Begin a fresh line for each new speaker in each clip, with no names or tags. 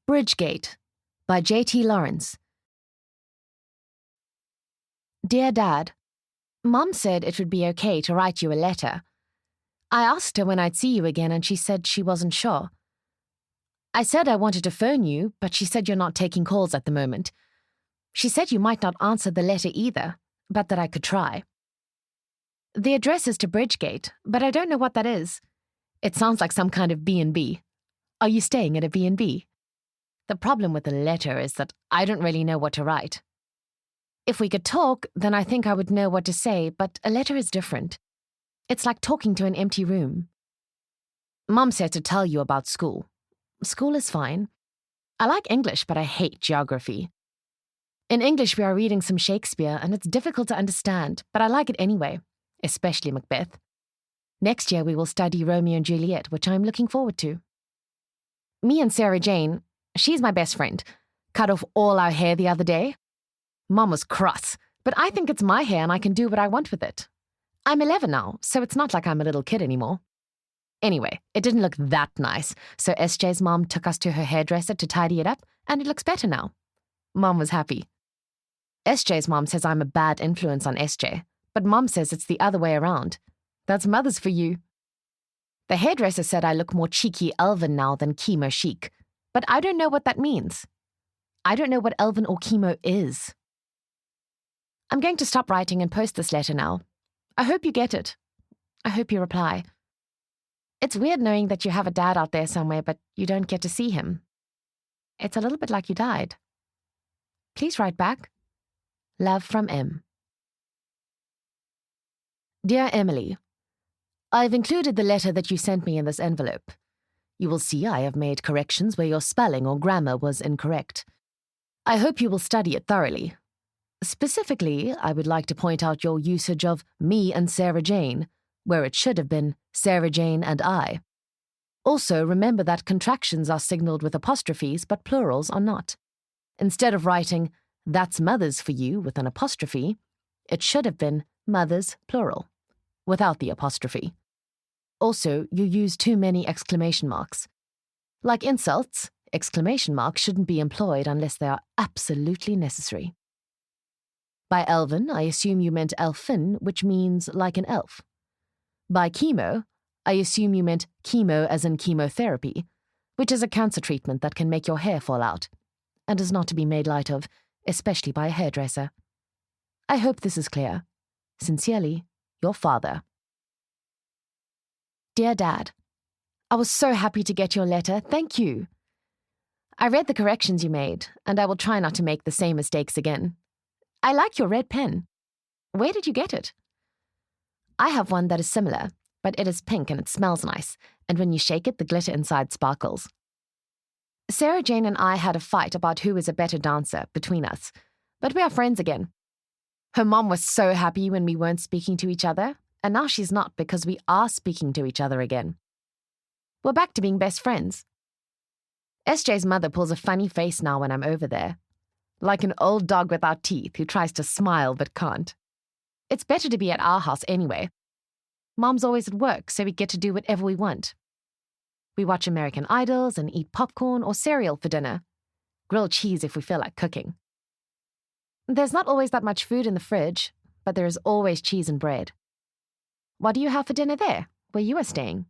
Bridgegate by J.T. Lawrence. Dear Dad, Mom said it would be okay to write you a letter. I asked her when I'd see you again and she said she wasn't sure. I said I wanted to phone you, but she said you're not taking calls at the moment. She said you might not answer the letter either, but that I could try. The address is to Bridgegate, but I don't know what that is. It sounds like some kind of B&B. Are you staying at a B&B? The problem with the letter is that I don't really know what to write. If we could talk, then I think I would know what to say, but a letter is different. It's like talking to an empty room. Mom said to tell you about school. School is fine. I like English, but I hate geography. In English, we are reading some Shakespeare, and it's difficult to understand, but I like it anyway, especially Macbeth. Next year, we will study Romeo and Juliet, which I'm looking forward to. Me and Sarah Jane, she's my best friend, cut off all our hair the other day. Mom was cross, but I think it's my hair and I can do what I want with it. I'm 11 now, so it's not like I'm a little kid anymore. Anyway, it didn't look that nice, so SJ's mom took us to her hairdresser to tidy it up, and it looks better now. Mom was happy. SJ's mom says I'm a bad influence on SJ, but Mom says it's the other way around. That's mothers for you. The hairdresser said I look more cheeky elven now than chemo chic, but I don't know what that means. I don't know what elven or chemo is. I'm going to stop writing and post this letter now. I hope you get it. I hope you reply. It's weird knowing that you have a dad out there somewhere, but you don't get to see him. It's a little bit like you died. Please write back. Love from M. Dear Emily, I've included the letter that you sent me in this envelope. You will see I have made corrections where your spelling or grammar was incorrect. I hope you will study it thoroughly. Specifically, I would like to point out your usage of me and Sarah Jane, where it should have been Sarah Jane and I. Also, remember that contractions are signaled with apostrophes, but plurals are not. Instead of writing, that's mothers for you with an apostrophe, it should have been mothers, plural, without the apostrophe. Also, you use too many exclamation marks. Like insults, exclamation marks shouldn't be employed unless they are absolutely necessary. By elven, I assume you meant elfin, which means like an elf. By chemo, I assume you meant chemo as in chemotherapy, which is a cancer treatment that can make your hair fall out, and is not to be made light of, especially by a hairdresser. I hope this is clear. Sincerely, your father. Dear Dad, I was so happy to get your letter. Thank you. I read the corrections you made, and I will try not to make the same mistakes again. I like your red pen. Where did you get it? I have one that is similar, but it is pink and it smells nice, and when you shake it, the glitter inside sparkles. Sarah Jane and I had a fight about who is a better dancer between us, but we are friends again. Her mom was so happy when we weren't speaking to each other, and now she's not because we are speaking to each other again. We're back to being best friends. SJ's mother pulls a funny face now when I'm over there, like an old dog without teeth who tries to smile but can't. It's better to be at our house anyway. Mom's always at work, so we get to do whatever we want. We watch American Idols and eat popcorn or cereal for dinner. Grilled cheese if we feel like cooking. There's not always that much food in the fridge, but there is always cheese and bread. What do you have for dinner there, where you are staying?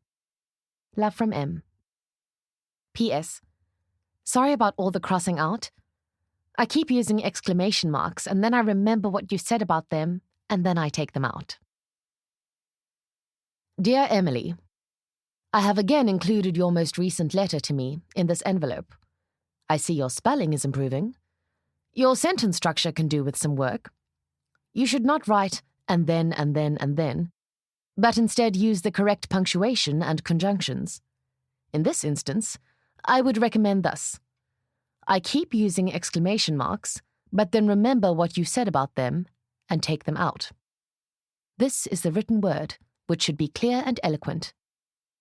Love from M. P.S. Sorry about all the crossing out. I keep using exclamation marks, and then I remember what you said about them, and then I take them out. Dear Emily, I have again included your most recent letter to me in this envelope. I see your spelling is improving. Your sentence structure can do with some work. You should not write and then, but instead use the correct punctuation and conjunctions. In this instance, I would recommend thus. I keep using exclamation marks, but then remember what you said about them and take them out. This is the written word, which should be clear and eloquent,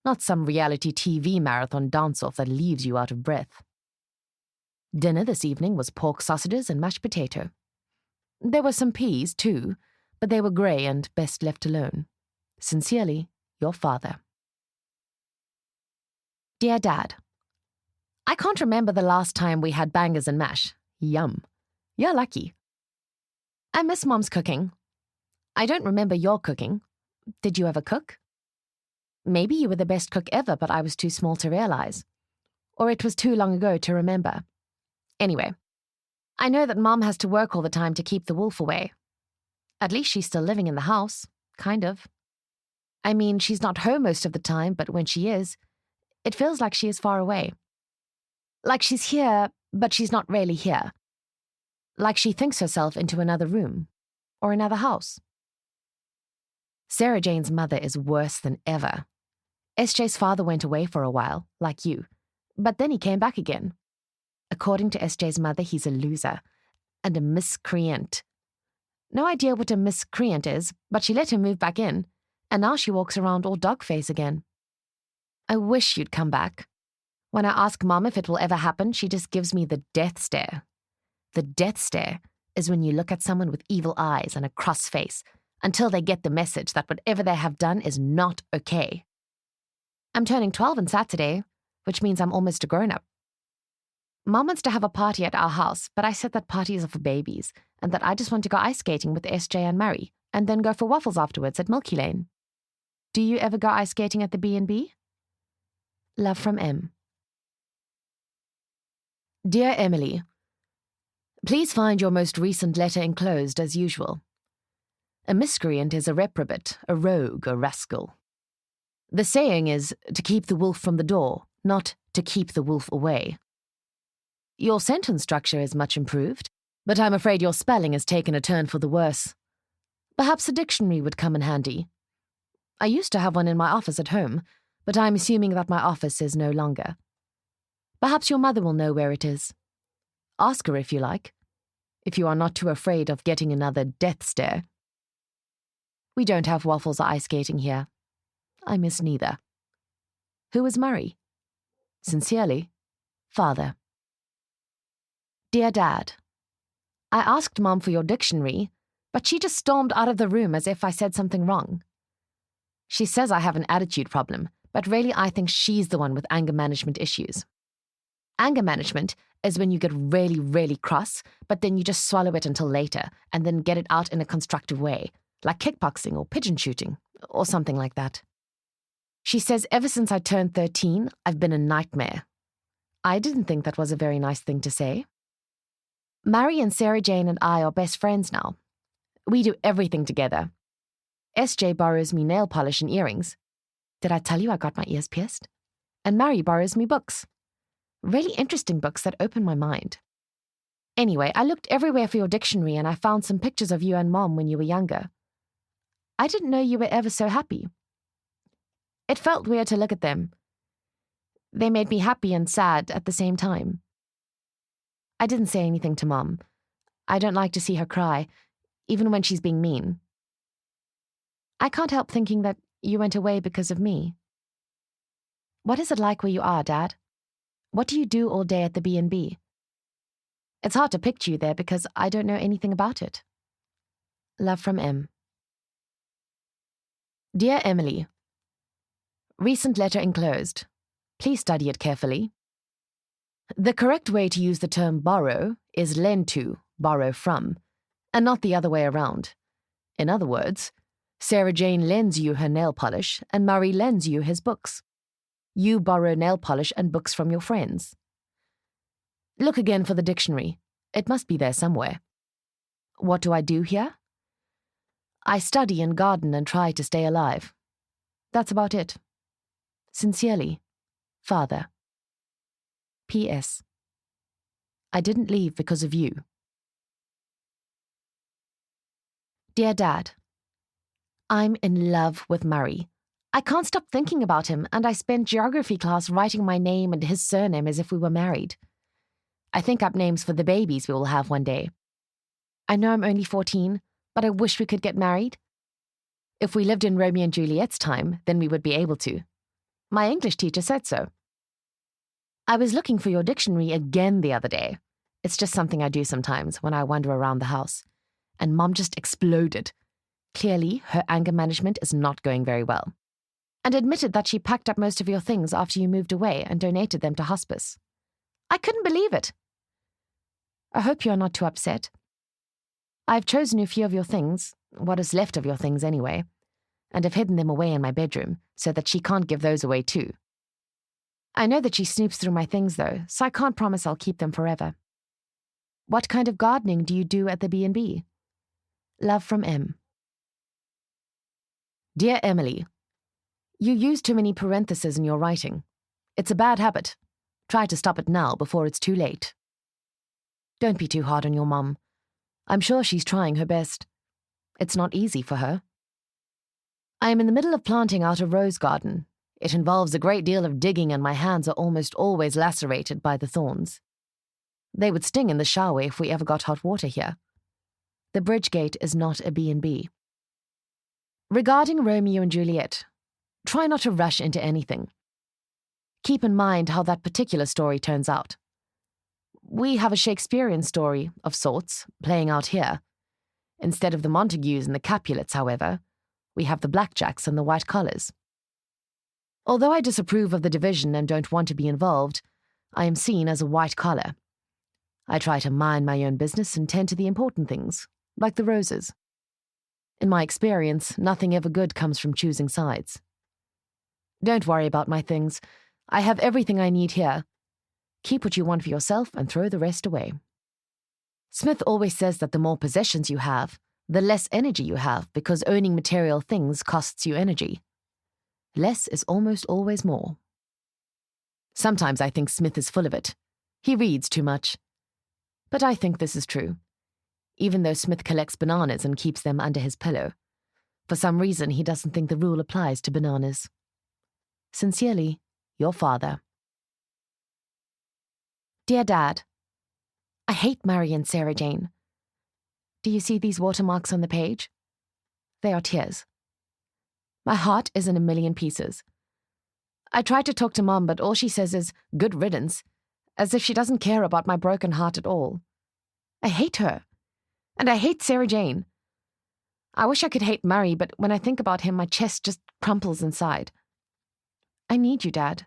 not some reality TV marathon dance-off that leaves you out of breath. Dinner this evening was pork sausages and mashed potato. There were some peas, too, but they were grey and best left alone. Sincerely, your father. Dear Dad, I can't remember the last time we had bangers and mash. Yum. You're lucky. I miss Mom's cooking. I don't remember your cooking. Did you ever cook? Maybe you were the best cook ever, but I was too small to realize. Or it was too long ago to remember. Anyway, I know that Mom has to work all the time to keep the wolf away. At least she's still living in the house, kind of. I mean, she's not home most of the time, but when she is, it feels like she is far away. Like she's here, but she's not really here. Like she thinks herself into another room, or another house. Sarah Jane's mother is worse than ever. SJ's father went away for a while, like you, but then he came back again. According to SJ's mother, he's a loser and a miscreant. No idea what a miscreant is, but she let him move back in, and now she walks around all dog-face again. I wish you'd come back. When I ask Mom if it will ever happen, she just gives me the death stare. The death stare is when you look at someone with evil eyes and a cross face until they get the message that whatever they have done is not okay. I'm turning 12 on Saturday, which means I'm almost a grown-up. Mom wants to have a party at our house, but I said that parties are for babies and that I just want to go ice skating with SJ and Murray and then go for waffles afterwards at Milky Lane. Do you ever go ice skating at the B&B? Love from M. Dear Emily, please find your most recent letter enclosed as usual. A miscreant is a reprobate, a rogue, a rascal. The saying is to keep the wolf from the door, not to keep the wolf away. Your sentence structure is much improved, but I'm afraid your spelling has taken a turn for the worse. Perhaps a dictionary would come in handy. I used to have one in my office at home, but I'm assuming that my office is no longer. Perhaps your mother will know where it is. Ask her if you like, if you are not too afraid of getting another death stare. We don't have waffles or ice skating here. I miss neither. Who is Murray? Sincerely, Father. Dear Dad, I asked Mom for your dictionary, but she just stormed out of the room as if I said something wrong. She says I have an attitude problem, but really I think she's the one with anger management issues. Anger management is when you get really, really cross, but then you just swallow it until later and then get it out in a constructive way, like kickboxing or pigeon shooting, or something like that. She says ever since I turned 13, I've been a nightmare. I didn't think that was a very nice thing to say. Mary and Sarah Jane and I are best friends now. We do everything together. SJ borrows me nail polish and earrings. Did I tell you I got my ears pierced? And Mary borrows me books. Really interesting books that open my mind. Anyway, I looked everywhere for your dictionary and I found some pictures of you and Mom when you were younger. I didn't know you were ever so happy. It felt weird to look at them. They made me happy and sad at the same time. I didn't say anything to Mom. I don't like to see her cry, even when she's being mean. I can't help thinking that you went away because of me. What is it like where you are, Dad? What do you do all day at the B&B? It's hard to picture you there because I don't know anything about it. Love from M. Dear Emily, recent letter enclosed. Please study it carefully. The correct way to use the term borrow is lend to, borrow from, and not the other way around. In other words, Sarah Jane lends you her nail polish and Murray lends you his books. You borrow nail polish and books from your friends. Look again for the dictionary. It must be there somewhere. What do I do here? I study and garden and try to stay alive. That's about it. Sincerely, Father. P.S. I didn't leave because of you. Dear Dad, I'm in love with Murray. I can't stop thinking about him, and I spent geography class writing my name and his surname as if we were married. I think up names for the babies we will have one day. I know I'm only 14, but I wish we could get married. If we lived in Romeo and Juliet's time, then we would be able to. My English teacher said so. I was looking for your dictionary again the other day. It's just something I do sometimes when I wander around the house. And Mom just exploded. Clearly, her anger management is not going very well. And admitted that she packed up most of your things after you moved away and donated them to hospice. I couldn't believe it. I hope you are not too upset. I've chosen a few of your things, what is left of your things anyway, and have hidden them away in my bedroom so that she can't give those away too. I know that she snoops through my things though, so I can't promise I'll keep them forever. What kind of gardening do you do at the B&B? Love from M. Dear Emily, you use too many parentheses in your writing. It's a bad habit. Try to stop it now before it's too late. Don't be too hard on your mum. I'm sure she's trying her best. It's not easy for her. I am in the middle of planting out a rose garden. It involves a great deal of digging and my hands are almost always lacerated by the thorns. They would sting in the shower if we ever got hot water here. The bridge gate is not a B&B. Regarding Romeo and Juliet, try not to rush into anything. Keep in mind how that particular story turns out. We have a Shakespearean story, of sorts, playing out here. Instead of the Montagues and the Capulets, however, we have the Blackjacks and the White Collars. Although I disapprove of the division and don't want to be involved, I am seen as a white collar. I try to mind my own business and tend to the important things, like the roses. In my experience, nothing ever good comes from choosing sides. Don't worry about my things. I have everything I need here. Keep what you want for yourself and throw the rest away. Smith always says that the more possessions you have, the less energy you have because owning material things costs you energy. Less is almost always more. Sometimes I think Smith is full of it. He reads too much. But I think this is true. Even though Smith collects bananas and keeps them under his pillow, for some reason he doesn't think the rule applies to bananas. Sincerely, your father. Dear Dad, I hate Mary and Sarah Jane. Do you see these watermarks on the page? They are tears. My heart is in a million pieces. I tried to talk to Mom, but all she says is, good riddance, as if she doesn't care about my broken heart at all. I hate her. And I hate Sarah Jane. I wish I could hate Murray, but when I think about him, my chest just crumples inside. I need you, Dad.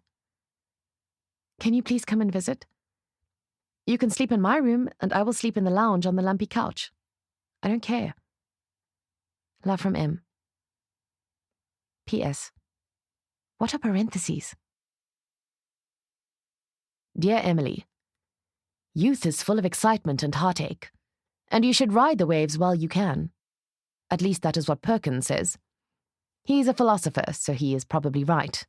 Can you please come and visit? You can sleep in my room, and I will sleep in the lounge on the lumpy couch. I don't care. Love from M. P.S. What are parentheses? Dear Emily, youth is full of excitement and heartache, and you should ride the waves while you can. At least that is what Perkins says. He's a philosopher, so he is probably right.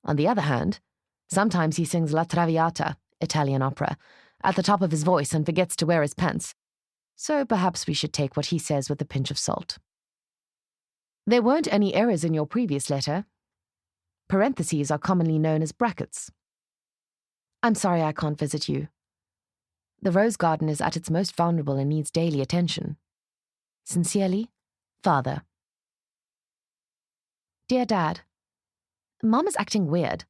On the other hand, sometimes he sings La Traviata, Italian opera, at the top of his voice and forgets to wear his pants, so perhaps we should take what he says with a pinch of salt. There weren't any errors in your previous letter. Parentheses are commonly known as brackets. I'm sorry I can't visit you. The rose garden is at its most vulnerable and needs daily attention. Sincerely, Father. Dear Dad, Mom is acting weird.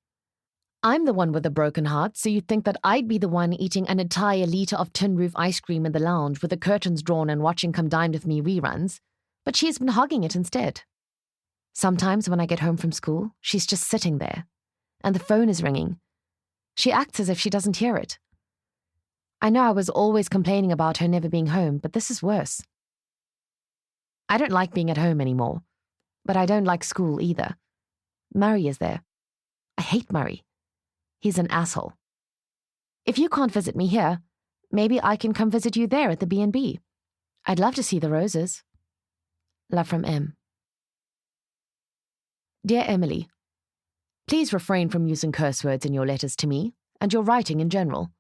I'm the one with a broken heart, so you'd think that I'd be the one eating an entire liter of tin roof ice cream in the lounge with the curtains drawn and watching Come Dine With Me reruns, but she's been hogging it instead. Sometimes when I get home from school, she's just sitting there, and the phone is ringing. She acts as if she doesn't hear it. I know I was always complaining about her never being home, but this is worse. I don't like being at home anymore, but I don't like school either. Murray is there. I hate Murray. He's an asshole. If you can't visit me here, maybe I can come visit you there at the B&B. I'd love to see the roses. Love from M. Dear Emily, please refrain from using curse words in your letters to me and your writing in general.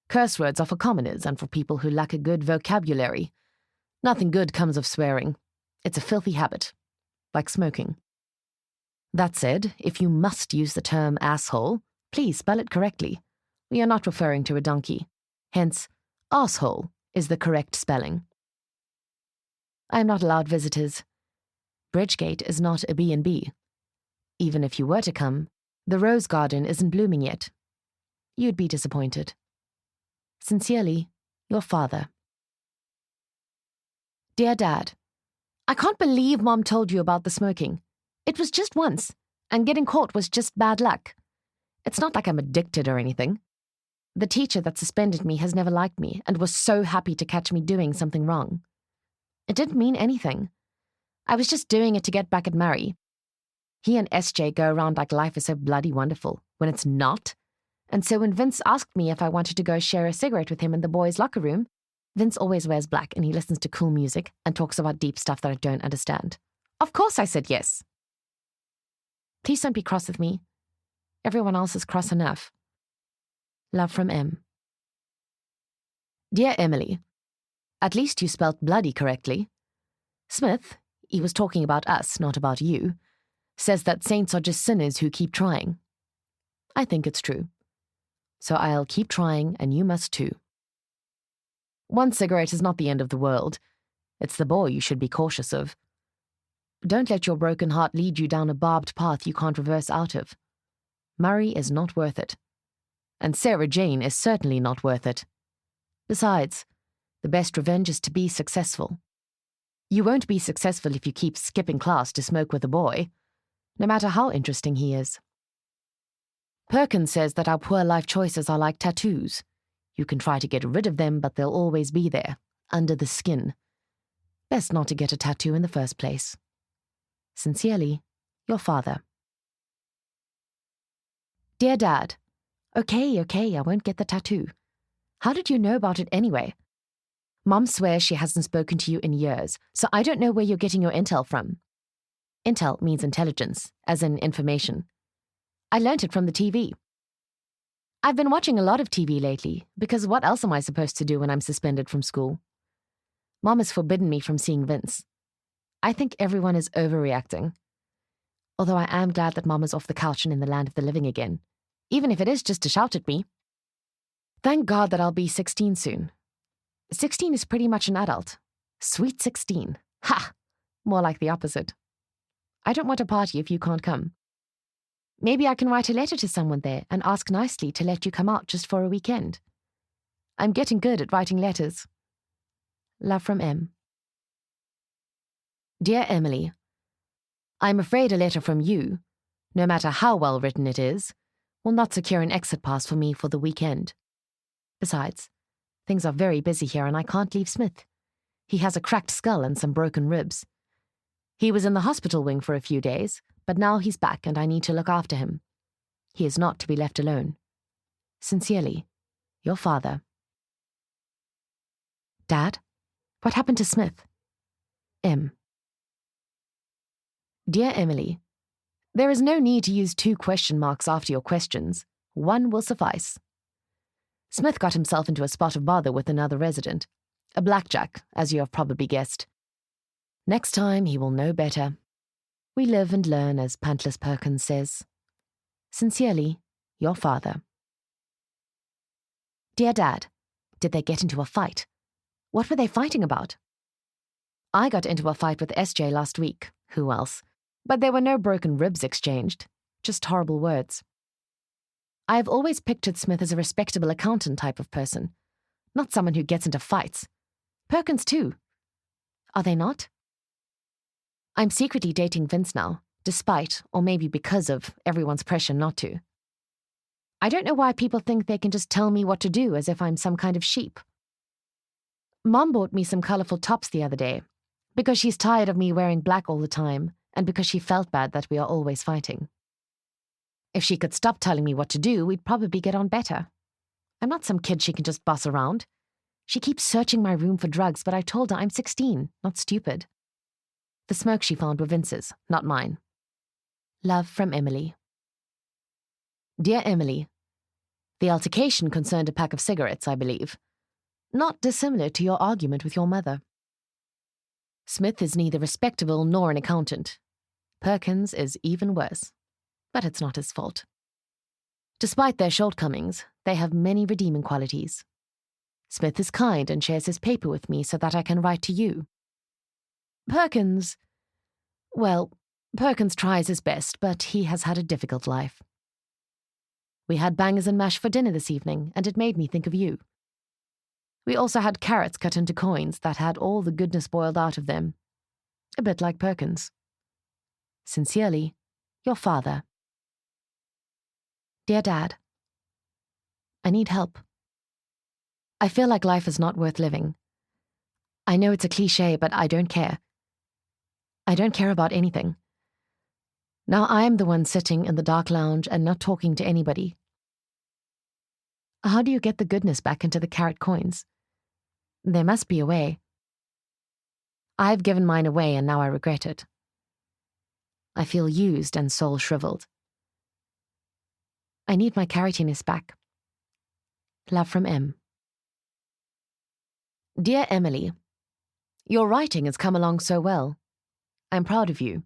Curse words are for commoners and for people who lack a good vocabulary. Nothing good comes of swearing. It's a filthy habit, like smoking. That said, if you must use the term asshole, please spell it correctly. We are not referring to a donkey. Hence, asshole is the correct spelling. I am not allowed visitors. Bridgegate is not a B&B. Even if you were to come, the rose garden isn't blooming yet. You'd be disappointed. Sincerely, your father. Dear Dad, I can't believe Mom told you about the smoking. It was just once, and getting caught was just bad luck. It's not like I'm addicted or anything. The teacher that suspended me has never liked me and was so happy to catch me doing something wrong. It didn't mean anything. I was just doing it to get back at Murray. He and SJ go around like life is so bloody wonderful, when it's not. And so when Vince asked me if I wanted to go share a cigarette with him in the boys' locker room, Vince always wears black and he listens to cool music and talks about deep stuff that I don't understand. Of course I said yes. Please don't be cross with me. Everyone else is cross enough. Love from M. Dear Emily, at least you spelt bloody correctly. Smith, he was talking about us, not about you, says that saints are just sinners who keep trying. I think it's true. So I'll keep trying, and you must too. One cigarette is not the end of the world. It's the boy you should be cautious of. Don't let your broken heart lead you down a barbed path you can't reverse out of. Murray is not worth it. And Sarah Jane is certainly not worth it. Besides, the best revenge is to be successful. You won't be successful if you keep skipping class to smoke with a boy, no matter how interesting he is. Perkins says that our poor life choices are like tattoos. You can try to get rid of them, but they'll always be there, under the skin. Best not to get a tattoo in the first place. Sincerely, your father. Dear Dad, Okay, I won't get the tattoo. How did you know about it anyway? Mom swears she hasn't spoken to you in years, so I don't know where you're getting your intel from. Intel means intelligence, as in information. I learnt it from the TV. I've been watching a lot of TV lately, because what else am I supposed to do when I'm suspended from school? Mom has forbidden me from seeing Vince. I think everyone is overreacting. Although I am glad that Mom is off the couch and in the land of the living again, even if it is just to shout at me. Thank God that I'll be 16 soon. 16 is pretty much an adult. Sweet 16. Ha! More like the opposite. I don't want a party if you can't come. Maybe I can write a letter to someone there and ask nicely to let you come out just for a weekend. I'm getting good at writing letters. Love from M. Dear Emily, I'm afraid a letter from you, no matter how well written it is, will not secure an exit pass for me for the weekend. Besides, things are very busy here and I can't leave Smith. He has a cracked skull and some broken ribs. He was in the hospital wing for a few days, but now he's back and I need to look after him. He is not to be left alone. Sincerely, your father. Dad, what happened to Smith? M. Dear Emily, there is no need to use 2 question marks after your questions. 1 will suffice. Smith got himself into a spot of bother with another resident. A blackjack, as you have probably guessed. Next time he will know better. We live and learn, as Pantless Perkins says. Sincerely, your father. Dear Dad, did they get into a fight? What were they fighting about? I got into a fight with SJ last week. Who else? But there were no broken ribs exchanged, just horrible words. I have always pictured Smith as a respectable accountant type of person, not someone who gets into fights. Perkins too. Are they not? I'm secretly dating Vince now, despite, or maybe because of, everyone's pressure not to. I don't know why people think they can just tell me what to do as if I'm some kind of sheep. Mom bought me some colourful tops the other day, because she's tired of me wearing black all the time, and because she felt bad that we are always fighting. If she could stop telling me what to do, we'd probably get on better. I'm not some kid she can just boss around. She keeps searching my room for drugs, but I told her I'm 16, not stupid. The smoke she found were Vince's, not mine. Love from Emily. Dear Emily, the altercation concerned a pack of cigarettes, I believe. Not dissimilar to your argument with your mother. Smith is neither respectable nor an accountant. Perkins is even worse. But it's not his fault. Despite their shortcomings, they have many redeeming qualities. Smith is kind and shares his paper with me so that I can write to you. Perkins tries his best, but he has had a difficult life. We had bangers and mash for dinner this evening, and it made me think of you. We also had carrots cut into coins that had all the goodness boiled out of them. A bit like Perkins. Sincerely, your father. Dear Dad, I need help. I feel like life is not worth living. I know it's a cliché, but I don't care. I don't care about anything. Now I am the one sitting in the dark lounge and not talking to anybody. How do you get the goodness back into the carrot coins? There must be a way. I've given mine away and now I regret it. I feel used and soul shriveled. I need my carrotiness back. Love from M. Dear Emily, your writing has come along so well. I'm proud of you.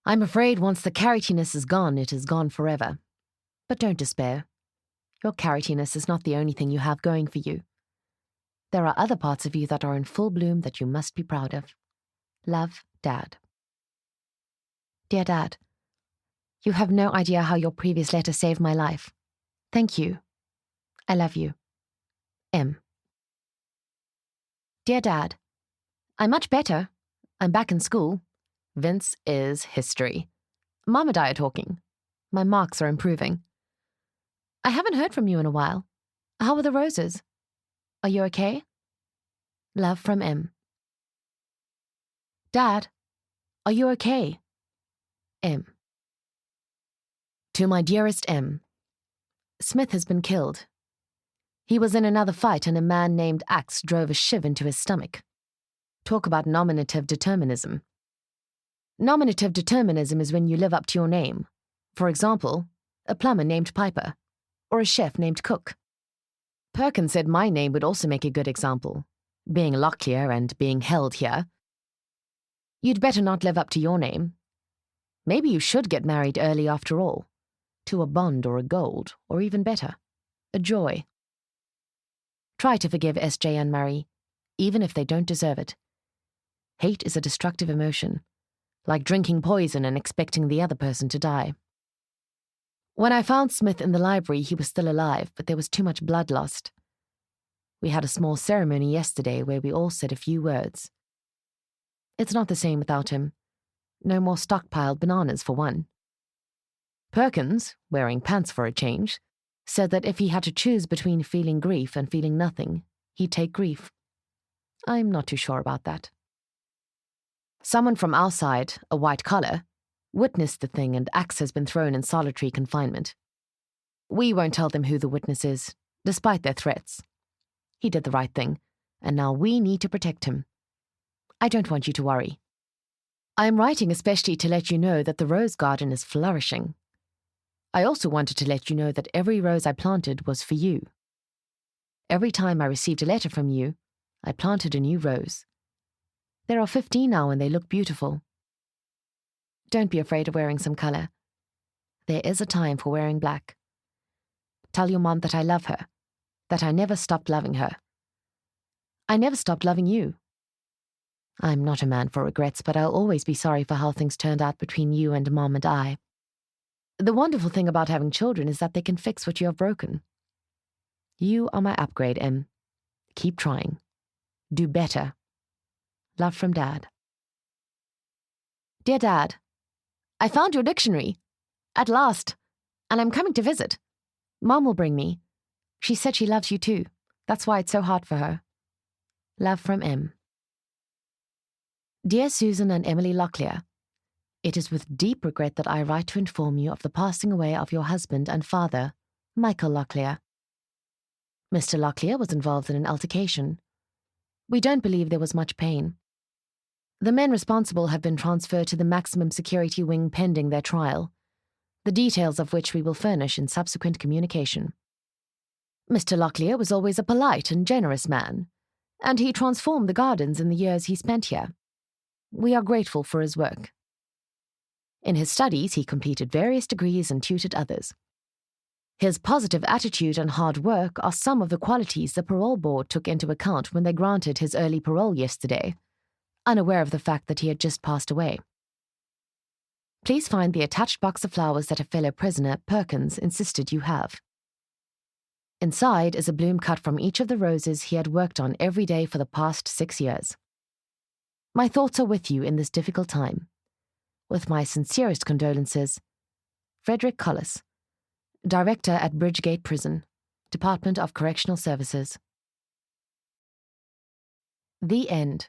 I'm afraid once the carrotiness is gone, it is gone forever. But don't despair. Your carrotiness is not the only thing you have going for you. There are other parts of you that are in full bloom that you must be proud of. Love, Dad. Dear Dad, you have no idea how your previous letter saved my life. Thank you. I love you. M. Dear Dad, I'm much better. I'm back in school. Vince is history. Mom and I are talking. My marks are improving. I haven't heard from you in a while. How are the roses? Are you okay? Love from M. Dad, are you okay? M. To my dearest M. Smith has been killed. He was in another fight and a man named Axe drove a shiv into his stomach. Talk about nominative determinism. Nominative determinism is when you live up to your name. For example, a plumber named Piper, or a chef named Cook. Perkins said my name would also make a good example, being Locklear and being held here. You'd better not live up to your name. Maybe you should get married early after all, to a bond or a gold, or even better, a joy. Try to forgive SJ and Murray, even if they don't deserve it. Hate is a destructive emotion, like drinking poison and expecting the other person to die. When I found Smith in the library, he was still alive, but there was too much blood lost. We had a small ceremony yesterday where we all said a few words. It's not the same without him. No more stockpiled bananas, for one. Perkins, wearing pants for a change, said that if he had to choose between feeling grief and feeling nothing, he'd take grief. I'm not too sure about that. Someone from our side, a white collar, witnessed the thing and Axe has been thrown in solitary confinement. We won't tell them who the witness is, despite their threats. He did the right thing, and now we need to protect him. I don't want you to worry. I am writing especially to let you know that the rose garden is flourishing. I also wanted to let you know that every rose I planted was for you. Every time I received a letter from you, I planted a new rose. There are 15 now and they look beautiful. Don't be afraid of wearing some color. There is a time for wearing black. Tell your mom that I love her, that I never stopped loving her. I never stopped loving you. I'm not a man for regrets, but I'll always be sorry for how things turned out between you and Mom and I. The wonderful thing about having children is that they can fix what you have broken. You are my upgrade, Em. Keep trying. Do better. Love from Dad. Dear Dad, I found your dictionary. At last. And I'm coming to visit. Mom will bring me. She said she loves you too. That's why it's so hard for her. Love from M. Dear Susan and Emily Locklear, it is with deep regret that I write to inform you of the passing away of your husband and father, Michael Locklear. Mr. Locklear was involved in an altercation. We don't believe there was much pain. The men responsible have been transferred to the maximum security wing pending their trial, the details of which we will furnish in subsequent communication. Mr. Locklear was always a polite and generous man, and he transformed the gardens in the years he spent here. We are grateful for his work. In his studies, he completed various degrees and tutored others. His positive attitude and hard work are some of the qualities the parole board took into account when they granted his early parole yesterday, unaware of the fact that he had just passed away. Please find the attached box of flowers that a fellow prisoner, Perkins, insisted you have. Inside is a bloom cut from each of the roses he had worked on every day for the past 6 years. My thoughts are with you in this difficult time. With my sincerest condolences, Frederick Collis, Director at Bridgegate Prison, Department of Correctional Services. The end.